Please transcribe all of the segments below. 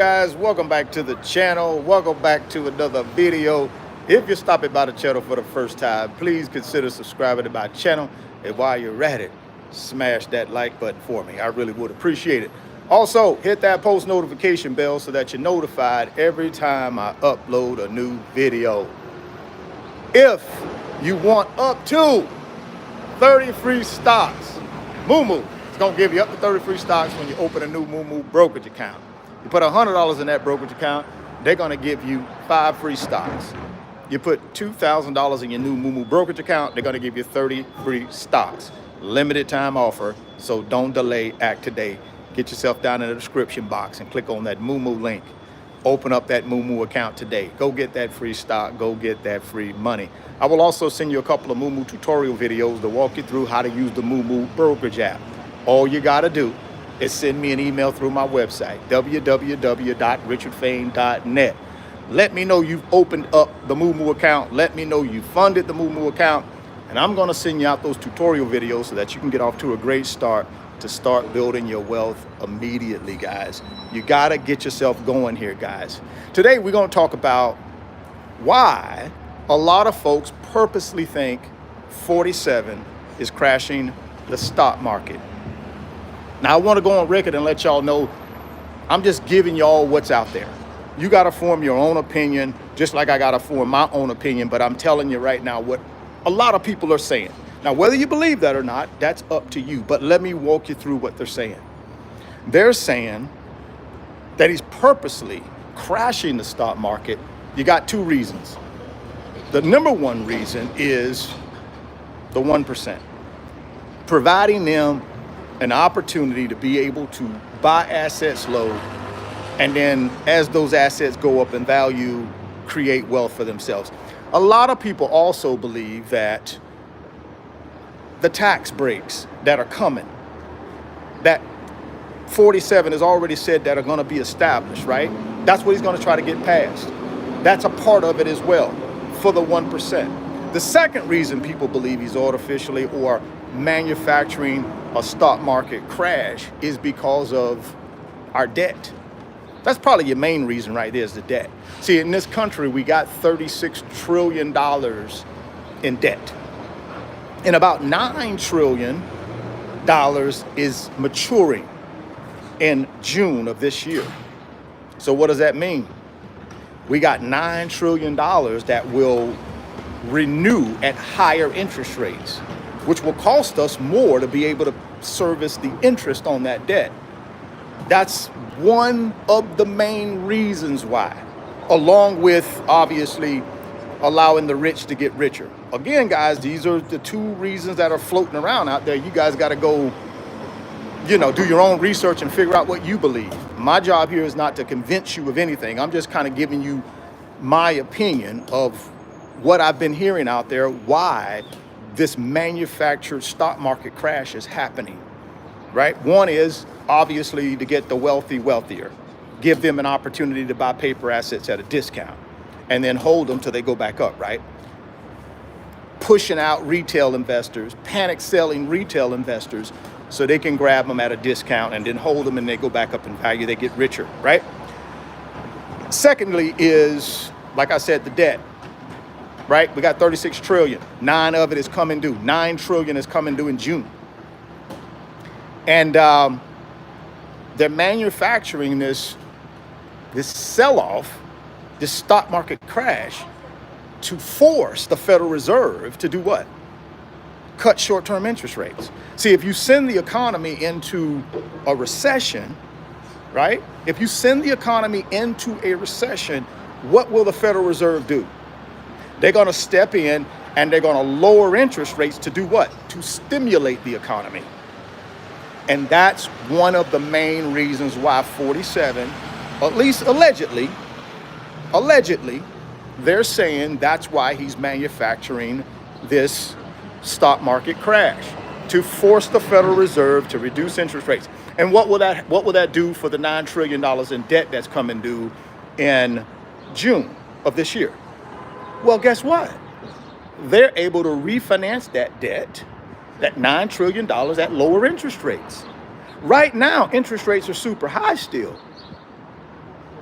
Guys, welcome back to the channel. Welcome back to another video. If you're stopping by the channel for the first time, please consider subscribing to my channel. And while you're at it, smash that like button for me. I really would appreciate it. Also, hit that post notification bell so that you're notified every time I upload a new video. If you want up to 30 free stocks, Moomoo is going to give you up to 30 free stocks when you open a new Moomoo brokerage account. You put $100 in that brokerage account, they're going to give you 5 free stocks. You put $2,000 in your new Moomoo brokerage account, they're going to give you 30 free stocks. Limited time offer, so don't delay, act today. Get yourself down in the description box and click on that Moomoo link. Open up that Moomoo account today. Go get that free stock, go get that free money. I will also send you a couple of Moomoo tutorial videos to walk you through how to use the Moomoo brokerage app. All you got to do is send me an email through my website, www.richardfain.net. Let me know you've opened up the Moomoo account. Let me know you funded the Moomoo account. And I'm going to send you out those tutorial videos so that you can get off to a great start to start building your wealth immediately, guys. You got to get yourself going here, guys. Today, we're going to talk about why a lot of folks purposely think 47 is crashing the stock market. Now, I want to go on record and let y'all know I'm just giving y'all what's out there. You got to form your own opinion, just like I got to form my own opinion. But I'm telling you right now what a lot of people are saying. Now, whether you believe that or not, that's up to you. But let me walk you through what they're saying. They're saying that he's purposely crashing the stock market. You got 2 reasons. The number one reason is the 1%, providing them an opportunity to be able to buy assets low, and then as those assets go up in value, create wealth for themselves. A lot of people also believe that the tax breaks that are coming, that 47 has already said that are going to be established, right? That's what he's going to try to get passed. That's a part of it as well for the 1%. The second reason people believe he's artificially or manufacturing a stock market crash is because of our debt. That's probably your main reason right there, is the debt. See, in this country, we got $36 trillion in debt. And about $9 trillion is maturing in June of this year. So what does that mean? We got $9 trillion that will renew at higher interest rates, which will cost us more to be able to service the interest on that debt. That's one of the main reasons why, along with obviously allowing the rich to get richer. Again, guys, these are the 2 reasons that are floating around out there. You guys got to go, do your own research and figure out what you believe. My job here is not to convince you of anything. I'm just kind of giving you my opinion of what I've been hearing out there, why this manufactured stock market crash is happening, right? One is obviously to get the wealthy wealthier, give them an opportunity to buy paper assets at a discount, and then hold them till they go back up, right? Pushing out retail investors, panic selling retail investors so they can grab them at a discount and then hold them and they go back up in value, they get richer, right? Secondly is, like I said, the debt. Right? We got 36 trillion. 9 of it is coming due. 9 trillion is coming due in June. And they're manufacturing this sell-off, this stock market crash, to force the Federal Reserve to do what? Cut short-term interest rates. See, if you send the economy into a recession, right? If you send the economy into a recession, what will the Federal Reserve do? They're going to step in and they're going to lower interest rates to do what? To stimulate the economy. And that's one of the main reasons why 47, at least allegedly, they're saying that's why he's manufacturing this stock market crash, to force the Federal Reserve to reduce interest rates. And what will that do for the $9 trillion in debt that's coming due in June of this year? Well, guess what? They're able to refinance that debt, that $9 trillion at lower interest rates. Right now, interest rates are super high still.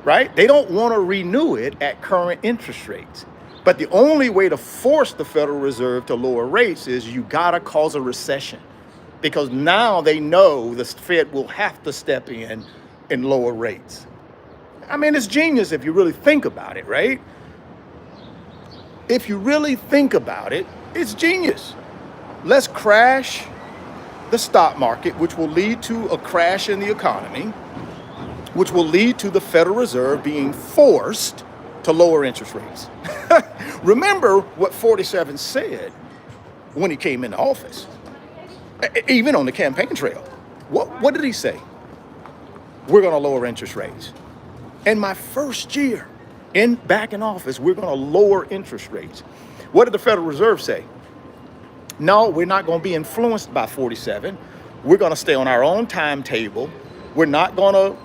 right? They don't want to renew it at current interest rates. But the only way to force the Federal Reserve to lower rates is you got to cause a recession, because now they know the Fed will have to step in and lower rates. I mean, it's genius if you really think about it, right? If you really think about it, it's genius. Let's crash the stock market, which will lead to a crash in the economy, which will lead to the Federal Reserve being forced to lower interest rates. Remember what 47 said when he came into office, even on the campaign trail. What did he say? We're going to lower interest rates. In my first year back in office, we're going to lower interest rates. What did the Federal Reserve say? No, we're not going to be influenced by 47. We're going to stay on our own timetable. We're not going to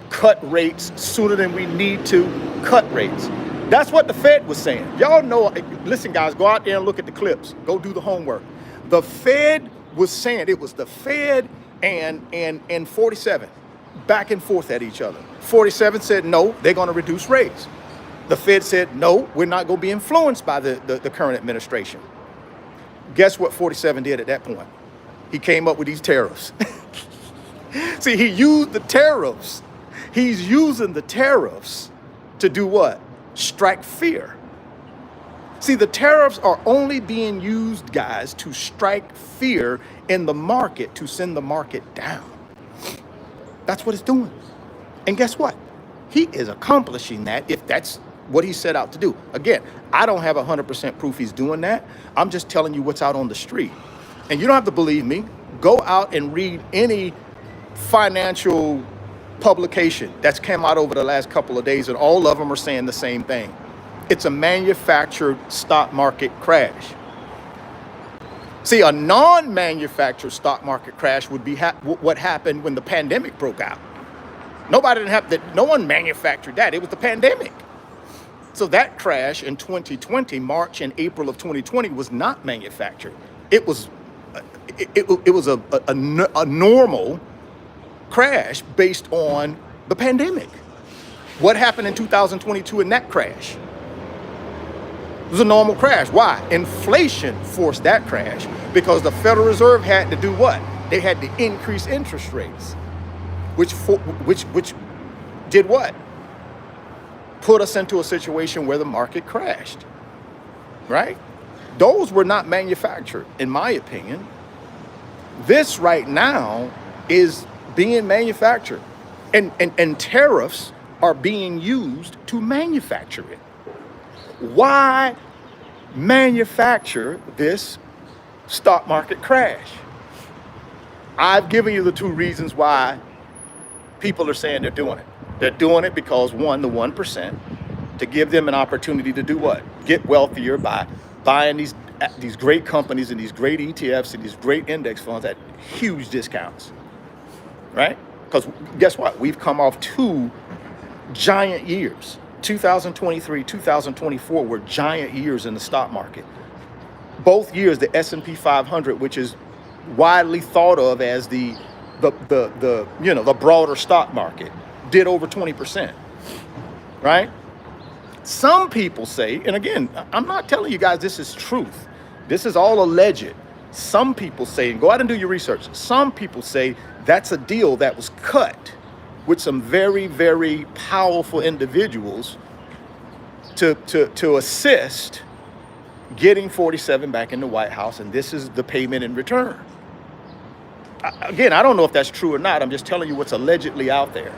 cut rates sooner than we need to cut rates. That's what the Fed was saying. Y'all know, listen guys, go out there and look at the clips. Go do the homework. The Fed was saying, it was the Fed and 47 back and forth at each other. 47 said, no, they're going to reduce rates. The Fed said, no, we're not going to be influenced by the current administration. Guess what 47 did at that point? He came up with these tariffs. See, he used the tariffs. He's using the tariffs to do what? Strike fear. See, the tariffs are only being used, guys, to strike fear in the market, to send the market down. That's what it's doing. And guess what? He is accomplishing that if that's what he set out to do. Again, I don't have 100% proof he's doing that. I'm just telling you what's out on the street. And you don't have to believe me. Go out and read any financial publication that's come out over the last couple of days, and all of them are saying the same thing. It's a manufactured stock market crash. See, a non-manufactured stock market crash would be what happened when the pandemic broke out. No one manufactured that. It was the pandemic. So that crash in 2020, March and April of 2020, was not manufactured. It was a normal crash based on the pandemic. What happened in 2022 in that crash? It was a normal crash. Why? Inflation forced that crash because the Federal Reserve had to do what? They had to increase interest rates, which did what? Put us into a situation where the market crashed, right? Those were not manufactured, in my opinion. This right now is being manufactured, and tariffs are being used to manufacture it. Why manufacture this stock market crash? I've given you the two reasons why people are saying they're doing it. They're doing it because, one, the 1%, to give them an opportunity to do what? Get wealthier by buying these great companies and these great ETFs and these great index funds at huge discounts, right? Because guess what? We've come off two giant years. 2023, 2024 were giant years in the stock market. Both years, the S&P 500, which is widely thought of as the broader stock market, did over 20%, right? Some people say, and again, I'm not telling you guys this is truth. This is all alleged. Some people say, and go out and do your research, some people say that's a deal that was cut with some very, very powerful individuals to assist getting 47 back in the White House, and this is the payment in return. Again, I don't know if that's true or not. I'm just telling you what's allegedly out there.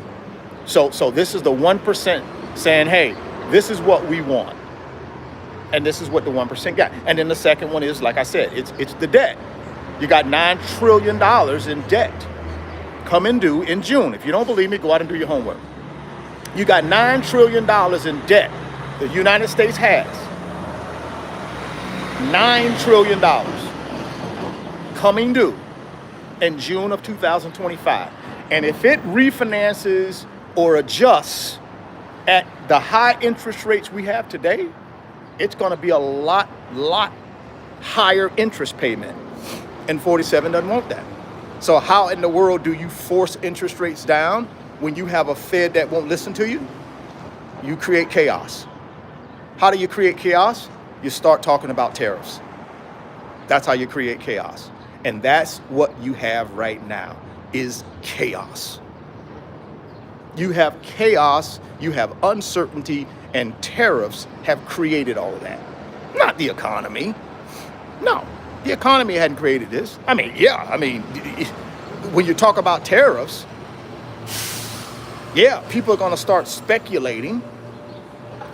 So this is the 1% saying, hey, this is what we want. And this is what the 1% got. And then the second one is, like I said, it's the debt. You got $9 trillion in debt coming due in June. If you don't believe me, go out and do your homework. You got $9 trillion in debt the United States has. $9 trillion coming due in June of 2025. And if it refinances or adjusts at the high interest rates we have today, it's going to be a lot higher interest payment. And 47 doesn't want that. So how in the world do you force interest rates down when you have a Fed that won't listen to you? You create chaos. How do you create chaos? You start talking about tariffs. That's how you create chaos. And that's what you have right now, is chaos. You have chaos, you have uncertainty, and tariffs have created all of that. Not the economy. No, the economy hadn't created this. When you talk about tariffs, yeah, people are going to start speculating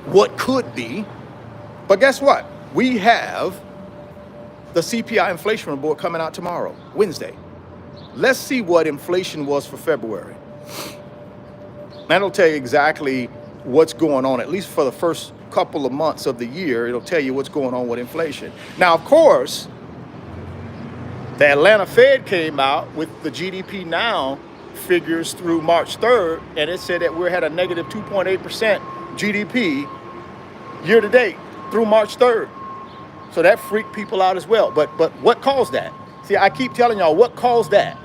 what could be. But guess what? We have the CPI inflation report coming out tomorrow, Wednesday. Let's see what inflation was for February. That'll tell you exactly what's going on, at least for the first couple of months of the year. It'll tell you what's going on with inflation. Now, of course, the Atlanta Fed came out with the GDP Now figures through March 3rd, and it said that we had a negative 2.8% GDP year to date through March 3rd. So that freaked people out as well. But what caused that? See, I keep telling y'all what caused that.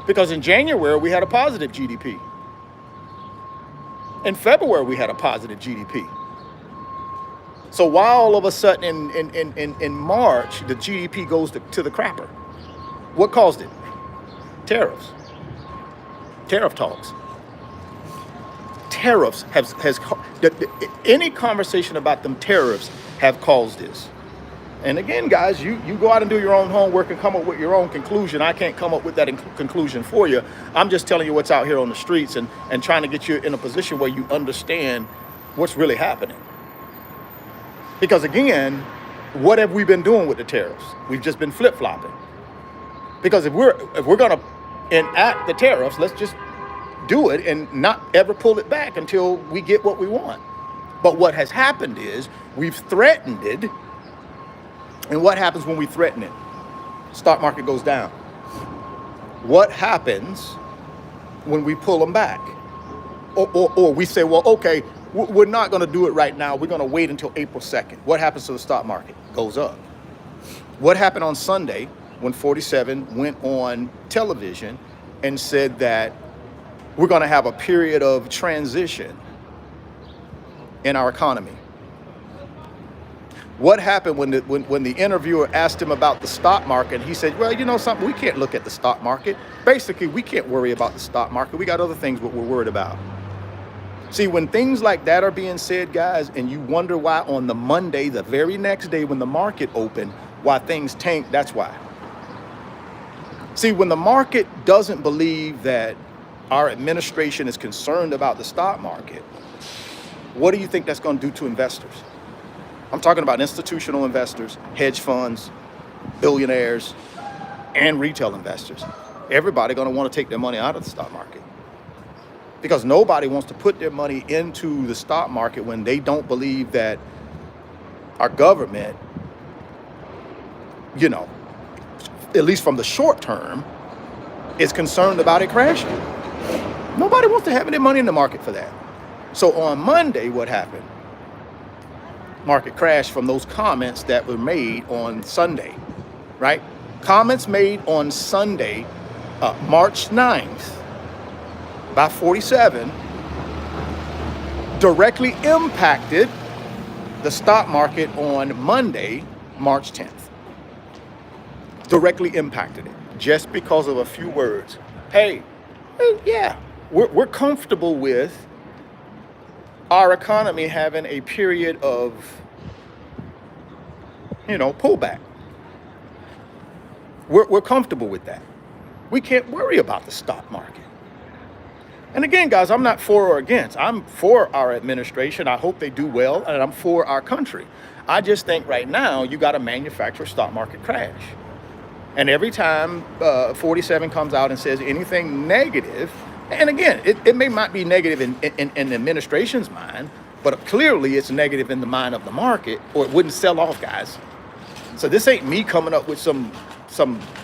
Because in January, we had a positive GDP. In February, we had a positive GDP. So why all of a sudden in March, the GDP goes to the crapper? What caused it? Tariffs. Tariff talks. Tariffs any conversation about them tariffs have caused this. And again, guys, you go out and do your own homework and come up with your own conclusion. I can't come up with that conclusion for you. I'm just telling you what's out here on the streets and trying to get you in a position where you understand what's really happening. Because again, what have we been doing with the tariffs? We've just been flip-flopping. Because if we're going to enact the tariffs, let's just do it and not ever pull it back until we get what we want. But what has happened is we've threatened it. And what happens when we threaten it? Stock market goes down. What happens when we pull them back? Or we say, well, okay, we're not going to do it right now. We're going to wait until April 2nd. What happens to the stock market? Goes up. What happened on Sunday when 47 went on television and said that we're going to have a period of transition in our economy? What happened when the interviewer asked him about the stock market? He said, well, you know something, we can't look at the stock market. Basically, we can't worry about the stock market. We got other things what we're worried about. See, when things like that are being said, guys, and you wonder why on the Monday, the very next day when the market opened, why things tanked, that's why. See, when the market doesn't believe that our administration is concerned about the stock market, what do you think that's going to do to investors? I'm talking about institutional investors, hedge funds, billionaires, and retail investors. Everybody going to want to take their money out of the stock market. Because nobody wants to put their money into the stock market when they don't believe that our government, at least from the short term, is concerned about it crashing. Nobody wants to have any money in the market for that. So on Monday, what happened? Market crashed from those comments that were made on Sunday, right? Comments made on Sunday, March 9th, by 47, directly impacted the stock market on Monday, March 10th. Directly impacted it just because of a few words. Hey, yeah, we're comfortable with our economy having a period of, pullback. We're comfortable with that. We can't worry about the stock market. And again, guys, I'm not for or against. I'm for our administration. I hope they do well, and I'm for our country. I just think right now you got to manufacture a stock market crash. And every time 47 comes out and says anything negative, and again, it may not be negative in the administration's mind, but clearly it's negative in the mind of the market, or it wouldn't sell off, guys. So this ain't me coming up with some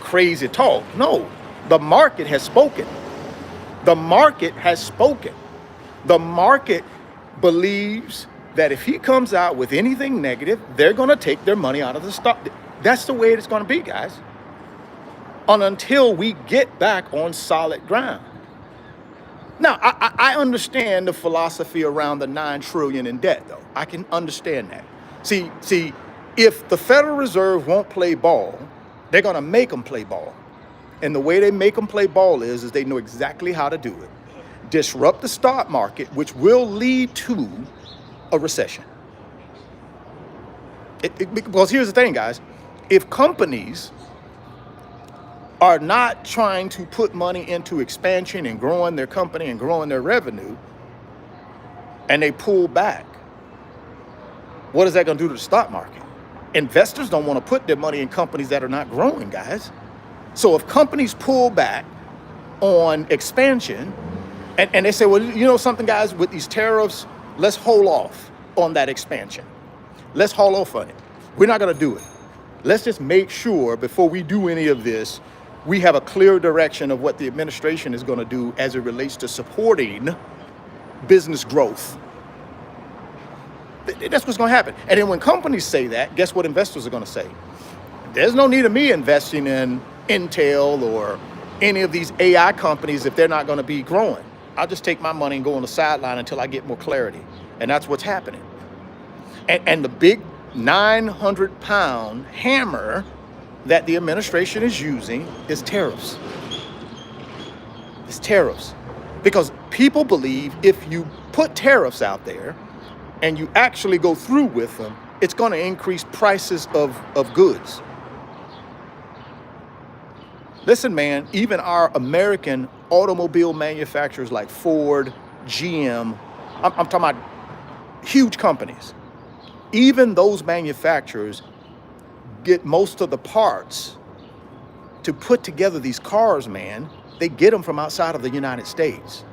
crazy talk. No, the market has spoken. The market has spoken. The market believes that if he comes out with anything negative, they're going to take their money out of the stock. That's the way it's going to be, guys. Until we get back on solid ground. Now, I understand the philosophy around the 9 trillion in debt, though. I can understand that. See, if the Federal Reserve won't play ball, they're going to make them play ball. And the way they make them play ball is they know exactly how to do it. Disrupt the stock market, which will lead to a recession. Because here's the thing, guys. If companies are not trying to put money into expansion and growing their company and growing their revenue, and they pull back, what is that going to do to the stock market? Investors don't want to put their money in companies that are not growing, guys. So if companies pull back on expansion, and they say, well, you know something, guys, with these tariffs, let's hold off on that expansion. Let's hold off on it. We're not going to do it. Let's just make sure before we do any of this, we have a clear direction of what the administration is going to do as it relates to supporting business growth. That's what's going to happen. And then when companies say that, guess what investors are going to say? There's no need of me investing in Intel or any of these AI companies if they're not going to be growing. I'll just take my money and go on the sideline until I get more clarity. And that's what's happening. And the big 900-pound hammer that the administration is using is tariffs. It's tariffs. Because people believe if you put tariffs out there and you actually go through with them, it's going to increase prices of goods. Listen, man, even our American automobile manufacturers like Ford, GM, I'm talking about huge companies. Even those manufacturers get most of the parts to put together these cars, man. They get them from outside of the United States.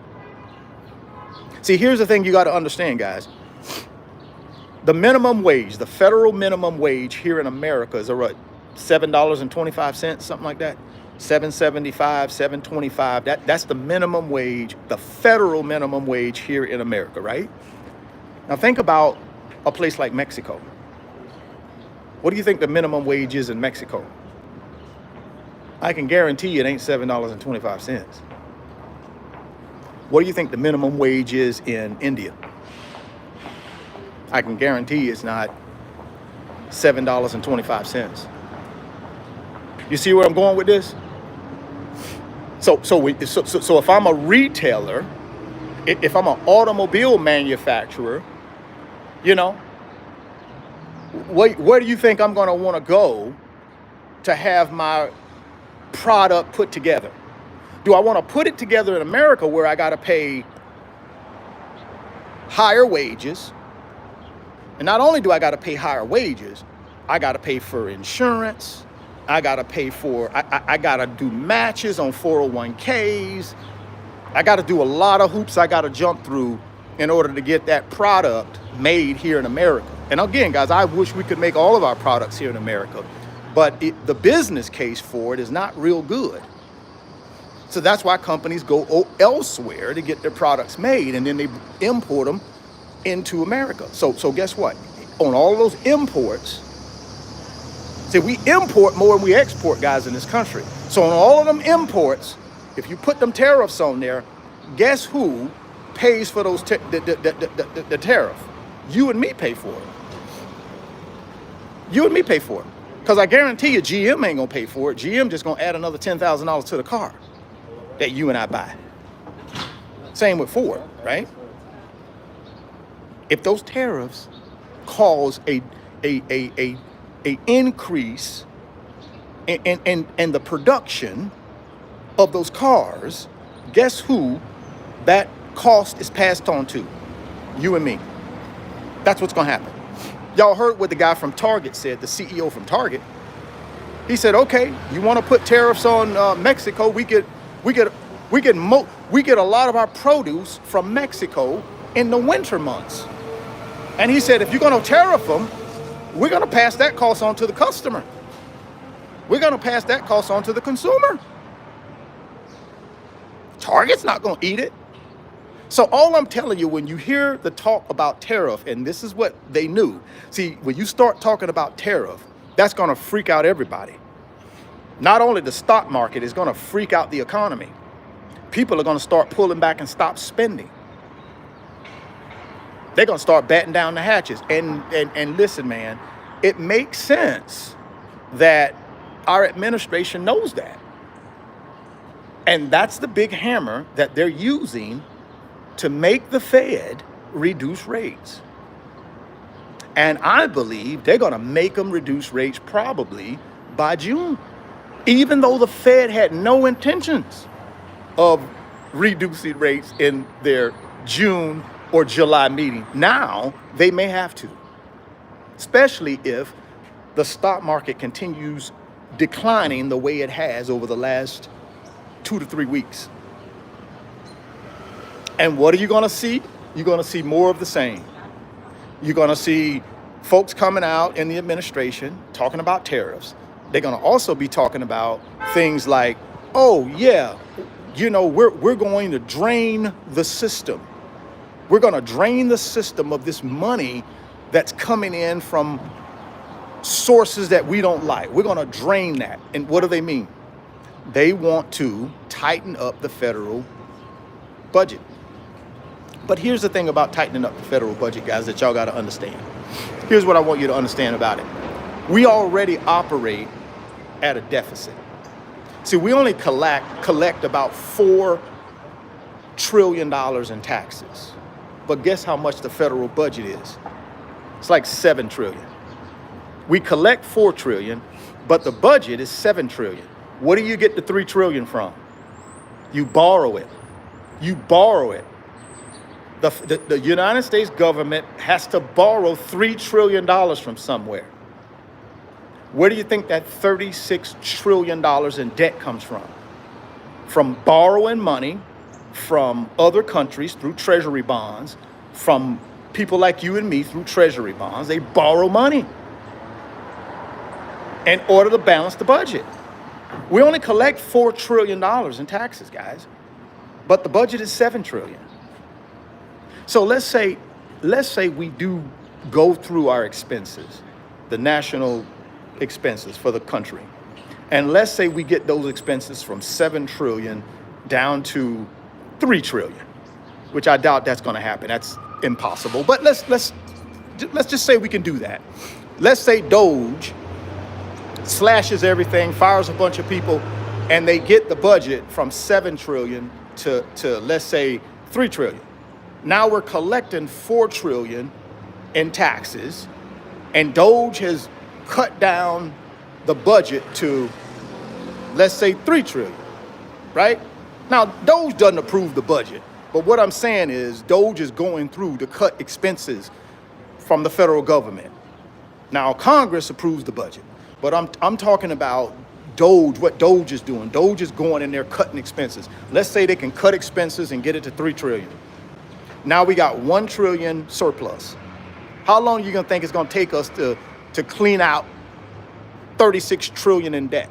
See, here's the thing you got to understand, guys. The minimum wage, the federal minimum wage here in America is what, $7.25, something like that. $7.75, $7.25. That's the minimum wage, the federal minimum wage here in America, right? Now think about a place like Mexico. What do you think the minimum wage is in Mexico? I can guarantee you it ain't $7.25. What do you think the minimum wage is in India? I can guarantee it's not $7.25. You see where I'm going with this? So if I'm a retailer, if I'm an automobile manufacturer, you know, where do you think I'm going to want to go to have my product put together? Do I want to put it together in America where I got to pay higher wages? And not only do I got to pay higher wages, I got to pay for insurance. I got to pay for, I got to do matches on 401ks. I got to do a lot of hoops I got to jump through in order to get that product made here in America. And again, guys, I wish we could make all of our products here in America, but the business case for it is not real good. So that's why companies go elsewhere to get their products made, and then they import them into America. So guess what? On all of those imports, see, we import more than we export, guys, in this country. So on all of them imports, if you put them tariffs on there, guess who pays for those the tariff? You and me pay for it. You and me pay for it. Because I guarantee you GM ain't going to pay for it. GM just going to add another $10,000 to the car that you and I buy. Same with Ford, right? If those tariffs cause a increase in the production of those cars, guess who that cost is passed on to? You and me. That's what's going to happen. Y'all heard what the guy from Target said, the CEO from Target. He said, okay, you want to put tariffs on Mexico, we get a lot of our produce from Mexico in the winter months. And he said, if you're going to tariff them, we're going to pass that cost on to the customer. We're going to pass that cost on to the consumer. Target's not going to eat it. So all I'm telling you, when you hear the talk about tariff, and this is what they knew. See, when you start talking about tariff, that's going to freak out everybody. Not only the stock market, is going to freak out the economy. people are going to start pulling back and stop spending. They're going to start batting down the hatches. And listen, man, it makes sense that our administration knows that. And that's the big hammer that they're using to make the Fed reduce rates. And I believe they're going to make them reduce rates probably by June, even though the Fed had no intentions of reducing rates in their June or July meeting. Now they may have to, especially if the stock market continues declining the way it has over the last 2 to 3 weeks. And what are you going to see? You're going to see more of the same. You're going to see folks coming out in the administration talking about tariffs. They're going to also be talking about things like, oh yeah, you know, we're going to drain the system. We're going to drain the system of this money that's coming in from sources that we don't like. We're going to drain that. And what do they mean? They want to tighten up the federal budget. But here's the thing about tightening up the federal budget, guys, that y'all got to understand. Here's what I want you to understand about it. We already operate at a deficit. See, we only collect about $4 trillion in taxes. But guess how much the federal budget is? It's like 7 trillion. We collect 4 trillion, but the budget is 7 trillion. What do you get the 3 trillion from? You borrow it. You borrow it. The United States government has to borrow $3 trillion from somewhere. Where do you think that $36 trillion in debt comes from? From borrowing money from other countries through treasury bonds, from people like you and me through treasury bonds. They borrow money in order to balance the budget. We only collect $4 trillion in taxes, guys, but the budget is 7 trillion. So let's say we do go through our expenses, the national expenses for the country. And let's say we get those expenses from 7 trillion down to 3 trillion, which I doubt that's going to happen. That's impossible. But let's just say we can do that. Let's say Doge slashes everything, fires a bunch of people, and they get the budget from 7 trillion to let's say 3 trillion. Now we're collecting 4 trillion in taxes, and Doge has cut down the budget to, let's say, 3 trillion, right? Now, Doge doesn't approve the budget, but what I'm saying is Doge is going through to cut expenses from the federal government. Now, Congress approves the budget, but I'm talking about Doge, what Doge is doing. Doge is going in there cutting expenses. Let's say they can cut expenses and get it to 3 trillion. Now we got 1 trillion surplus. How long are you gonna think it's gonna take us to clean out 36 trillion in debt?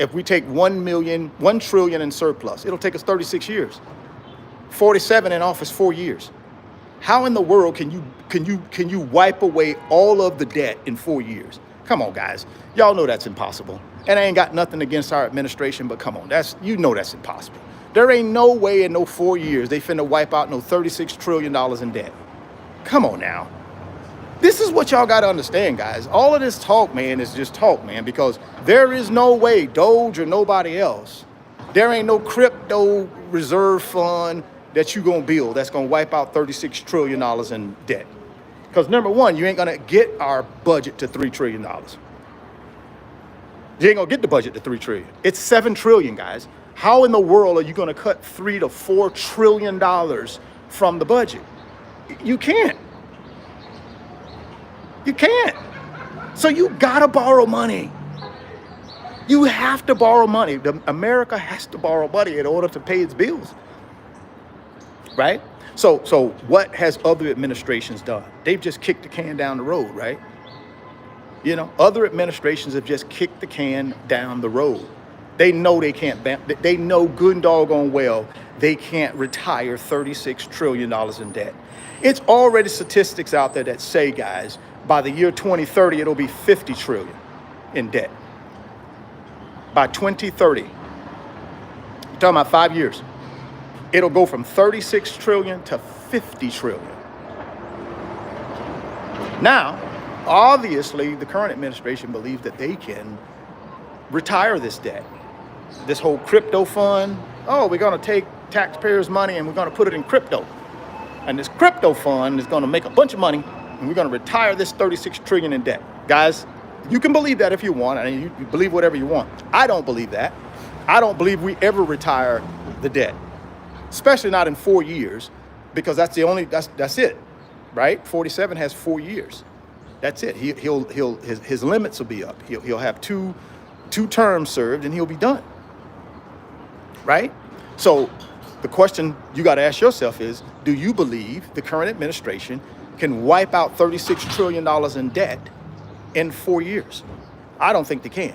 If we take 1 trillion in surplus, it'll take us 36 years. 47 in office, 4 years. How in the world can you wipe away all of the debt in 4 years? Come on, guys. Y'all know that's impossible. And I ain't got nothing against our administration, but come on, that's impossible. There ain't no way in no 4 years they finna wipe out no $36 trillion in debt. Come on now. This is what y'all gotta understand, guys. All of this talk, man, is just talk, man, because there is no way, Doge or nobody else, there ain't no crypto reserve fund that you gonna build that's gonna wipe out $36 trillion in debt. Because number one, you ain't gonna get our budget to $3 trillion. You ain't gonna get the budget to 3 trillion. It's 7 trillion, guys. How in the world are you gonna cut $3 to $4 trillion from the budget? You can't. You can't. So you gotta borrow money. You have to borrow money. America has to borrow money in order to pay its bills, right? So what has other administrations done? They've just kicked the can down the road, right? You know, other administrations have just kicked the can down the road. They know they can't, they know good and doggone well they can't retire $36 trillion in debt. It's already statistics out there that say, guys, by the year 2030, it'll be 50 trillion in debt. By 2030, talking about 5 years. It'll go from 36 trillion to 50 trillion. Now, obviously, the current administration believes that they can retire this debt. This whole crypto fund, oh, we're going to take taxpayers' money and we're going to put it in crypto. And this crypto fund is going to make a bunch of money and we're going to retire this 36 trillion in debt. Guys, you can believe that if you want, and you believe whatever you want. I don't believe that. I don't believe we ever retire the debt, especially not in 4 years, because that's it, right? 47 has 4 years. That's it. His limits will be up. He'll have two terms served and he'll be done, right? So the question you got to ask yourself is, do you believe the current administration can wipe out $36 trillion in debt in 4 years? I don't think they can.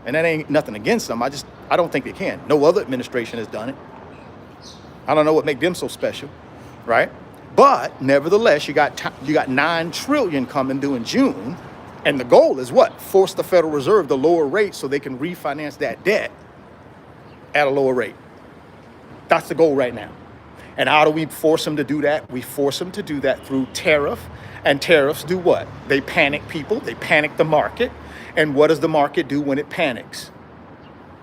And that ain't nothing against them. I don't think they can. No other administration has done it. I don't know what makes them so special, right? But nevertheless, you got 9 trillion coming due in June. And the goal is what? Force the Federal Reserve to lower rates so they can refinance that debt at a lower rate. That's the goal right now. And how do we force them to do that? We force them to do that through tariff. And tariffs do what? They panic people. They panic the market. And what does the market do when it panics?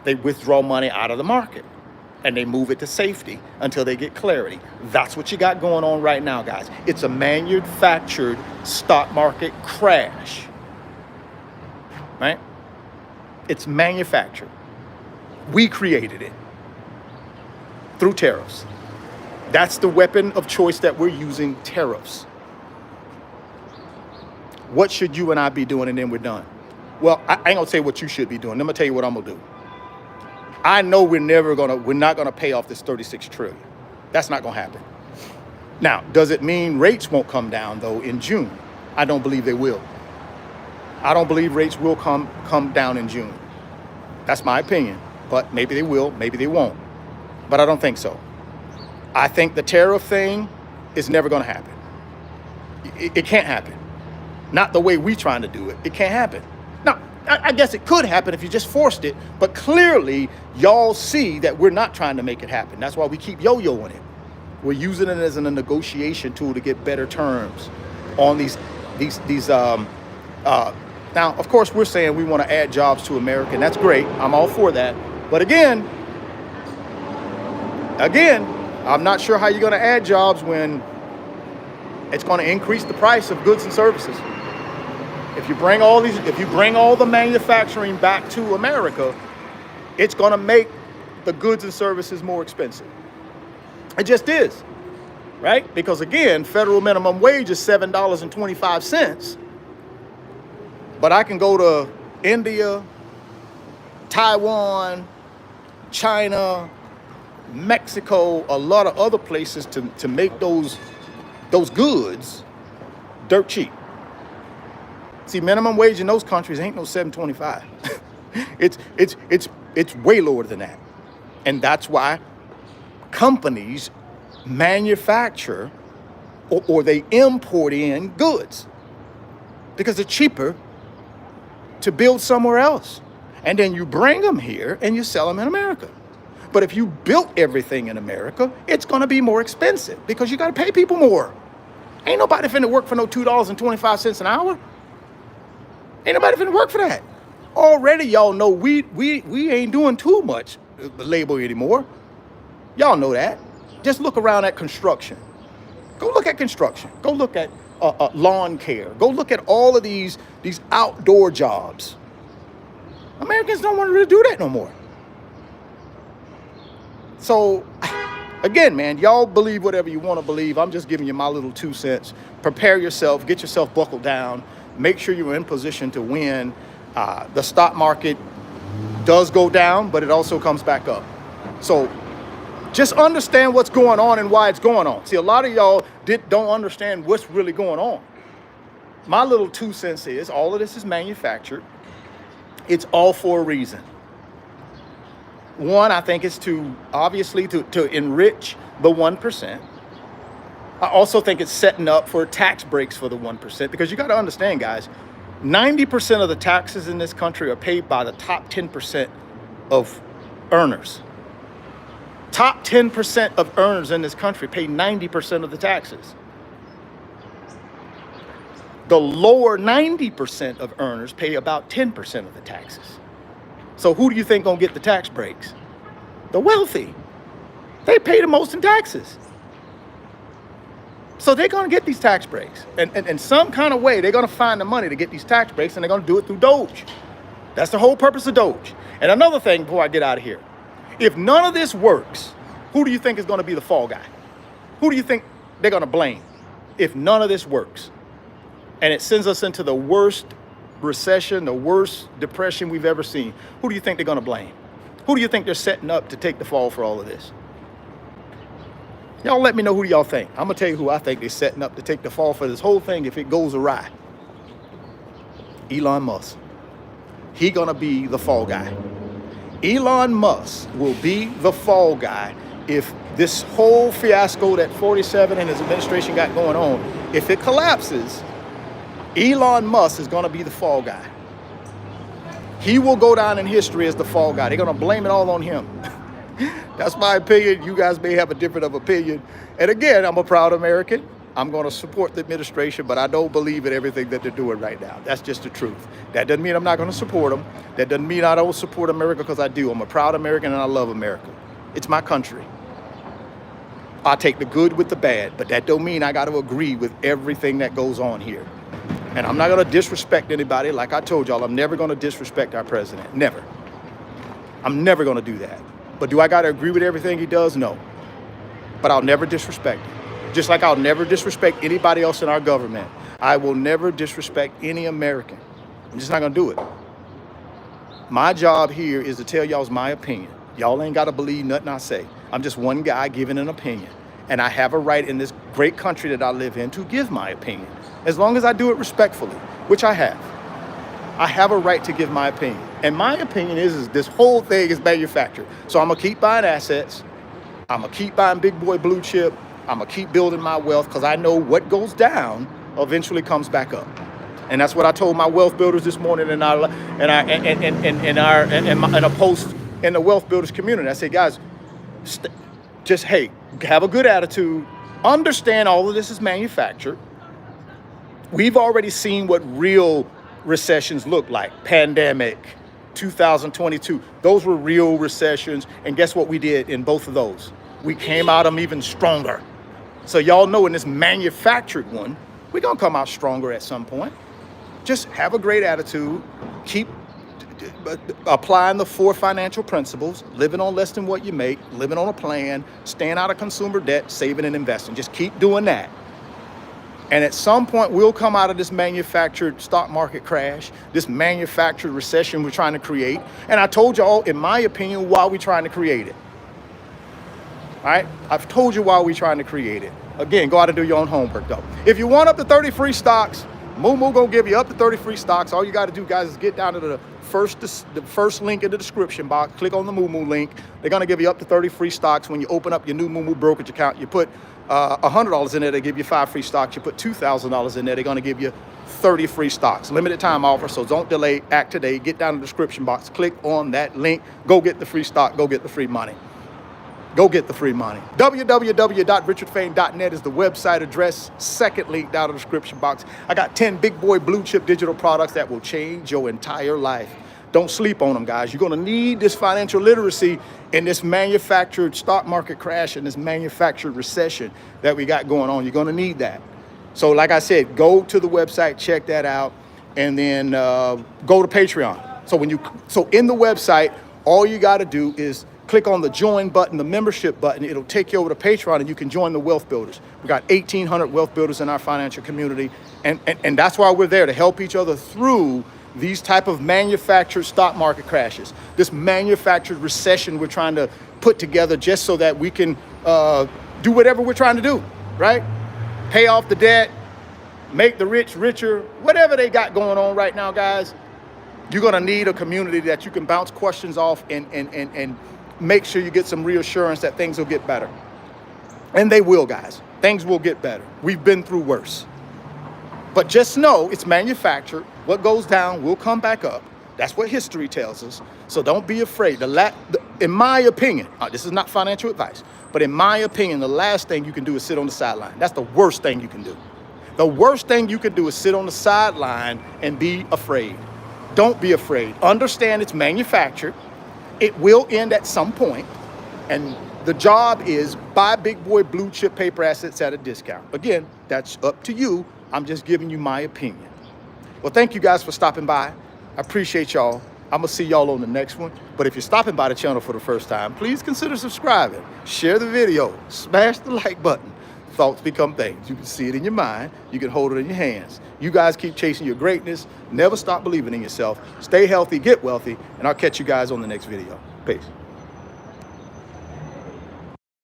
They withdraw money out of the market and they move it to safety until they get clarity. That's what you got going on right now, guys. It's a manufactured stock market crash, right? It's manufactured. We created it through tariffs. That's the weapon of choice that we're using, tariffs. What should you and I be doing? And then we're done. Well, I ain't gonna say what you should be doing. I'm gonna tell you what I'm gonna do. I know we're not gonna pay off this 36 trillion. That's not gonna happen. Now, does it mean rates won't come down though in June? I don't believe they will. I don't believe rates will come down in June. That's my opinion, but maybe they will, maybe they won't. But I don't think so. I think the tariff thing is never gonna happen. It can't happen. Not the way we're trying to do it. It can't happen. Now, I guess it could happen if you just forced it, but clearly y'all see that we're not trying to make it happen. That's why we keep yo-yoing it. We're using it as a negotiation tool to get better terms on these. Now, of course, we're saying we want to add jobs to America, and that's great. I'm all for that. But again, I'm not sure how you're going to add jobs when it's going to increase the price of goods and services. If you bring all the manufacturing back to America, it's going to make the goods and services more expensive. It just is, right? Because again, federal minimum wage is $7.25. But I can go to India, Taiwan, China, Mexico, a lot of other places to make those goods dirt cheap. See, minimum wage in those countries ain't no $7.25. It's way lower than that. And that's why companies manufacture or they import in goods because it's cheaper to build somewhere else. And then you bring them here and you sell them in America. But if you built everything in America, it's going to be more expensive because you got to pay people more. Ain't nobody finna work for no $2.25 an hour. Ain't nobody finna work for that. Already, y'all know we ain't doing too much labor anymore. Y'all know that. Just look around at construction. Go look at construction. Go look at lawn care. Go look at all of these outdoor jobs. Americans don't want to really do that no more. So, again, man, y'all believe whatever you want to believe. I'm just giving you my little 2 cents. Prepare yourself. Get yourself buckled down. Make sure you're in position to win. The stock market does go down, but it also comes back up. So just understand what's going on and why it's going on. See, a lot of y'all don't understand what's really going on. My little 2 cents is all of this is manufactured. It's all for a reason. One, I think it's obviously to enrich the 1%. I also think it's setting up for tax breaks for the 1% because you got to understand, guys, 90% of the taxes in this country are paid by the top 10% of earners. Top 10% of earners in this country pay 90% of the taxes. The lower 90% of earners pay about 10% of the taxes. So who do you think gonna get the tax breaks? The wealthy. They pay the most in taxes. So they're gonna get these tax breaks. And in some kind of way, they're gonna find the money to get these tax breaks, and they're gonna do it through Doge. That's the whole purpose of Doge. And another thing before I get out of here, if none of this works, who do you think is gonna be the fall guy? Who do you think they're gonna blame if none of this works? And it sends us into the worst recession, the worst depression we've ever seen. Who do you think they're gonna blame? Who do you think they're setting up to take the fall for all of this? Y'all let me know who y'all think. I'm gonna tell you who I think they're setting up to take the fall for this whole thing if it goes awry. Elon Musk. He gonna be the fall guy. Elon Musk will be the fall guy if this whole fiasco that 47 and his administration got going on, if it collapses, Elon Musk is gonna be the fall guy. He will go down in history as the fall guy. They're gonna blame it all on him. That's my opinion. You guys may have a different of opinion. And again, I'm a proud American. I'm going to support the administration, but I don't believe in everything that they're doing right now. That's just the truth. That doesn't mean I'm not going to support them. That doesn't mean I don't support America, because I do. I'm a proud American and I love America. It's my country. I take the good with the bad, but that don't mean I got to agree with everything that goes on here. And I'm not going to disrespect anybody. Like I told y'all, I'm never going to disrespect our president. Never. I'm never going to do that. But do I got to agree with everything he does? No. But I'll never disrespect him. Just like I'll never disrespect anybody else in our government. I will never disrespect any American. I'm just not going to do it. My job here is to tell y'all's my opinion. Y'all ain't got to believe nothing I say. I'm just one guy giving an opinion. And I have a right in this great country that I live in to give my opinion. As long as I do it respectfully, which I have. I have a right to give my opinion. And my opinion is this whole thing is manufactured. So I'm going to keep buying assets. I'm going to keep buying big boy blue chip. I'm going to keep building my wealth, because I know what goes down eventually comes back up. And that's what I told my wealth builders this morning in a post in the wealth builders community. I said, guys, just, hey, have a good attitude. Understand all of this is manufactured. We've already seen what real recessions look like. Pandemic, 2022. Those were real recessions. And guess what we did in both of those? We came out of them even stronger. So y'all know in this manufactured one, we're going to come out stronger at some point. Just have a great attitude. Keep applying the 4 financial principles, living on less than what you make, living on a plan, staying out of consumer debt, saving and investing. Just keep doing that. And at some point, we'll come out of this manufactured stock market crash, this manufactured recession we're trying to create. And I told y'all, in my opinion, why we're trying to create it. All right? I've told you why we're trying to create it. Again, go out and do your own homework, though. If you want up to 30 free stocks, Moo gonna give you up to 30 free stocks. All you got to do, guys, is get down to the first link in the description box. Click on the Moo link. They're gonna give you up to 30 free stocks. When you open up your new Moo brokerage account, you put $100 in there, they give you 5 free stocks. You put $2,000 in there, they're gonna give you 30 free stocks. Limited time offer, so don't delay. Act today. Get down in the description box. Click on that link. Go get the free stock. Go get the free money. Go get the free money. www.richardfain.net is the website address. Second link down in the description box. I got 10 big boy blue chip digital products that will change your entire life. Don't sleep on them, guys. You're going to need this financial literacy in this manufactured stock market crash and this manufactured recession that we got going on. You're going to need that. So like I said, go to the website, check that out, and then go to Patreon. So in the website, all you got to do is click on the join button, the membership button. It'll take you over to Patreon, and you can join the wealth builders. We got 1,800 wealth builders in our financial community, and that's why we're there, to help each other through these type of manufactured stock market crashes, this manufactured recession we're trying to put together just so that we can do whatever we're trying to do, right? Pay off the debt, make the rich richer, whatever they got going on right now, guys. You're gonna need a community that you can bounce questions off and make sure you get some reassurance that things will get better. And they will, guys. Things will get better. We've been through worse. But just know it's manufactured. What goes down will come back up. That's what history tells us. So don't be afraid. in my opinion, this is not financial advice, but in my opinion, the last thing you can do is sit on the sideline. That's the worst thing you can do. The worst thing you can do is sit on the sideline and be afraid. Don't be afraid. Understand it's manufactured. It will end at some point, and the job is buy big boy blue chip paper assets at a discount. Again, that's up to you. I'm just giving you my opinion. Well, thank you guys for stopping by. I appreciate y'all. I'm gonna see y'all on the next one. But if you're stopping by the channel for the first time, please consider subscribing. Share the video. Smash the like button. Thoughts become things. You can see it in your mind. You can hold it in your hands. You guys keep chasing your greatness. Never stop believing in yourself. Stay healthy, get wealthy, and I'll catch you guys on the next video. Peace.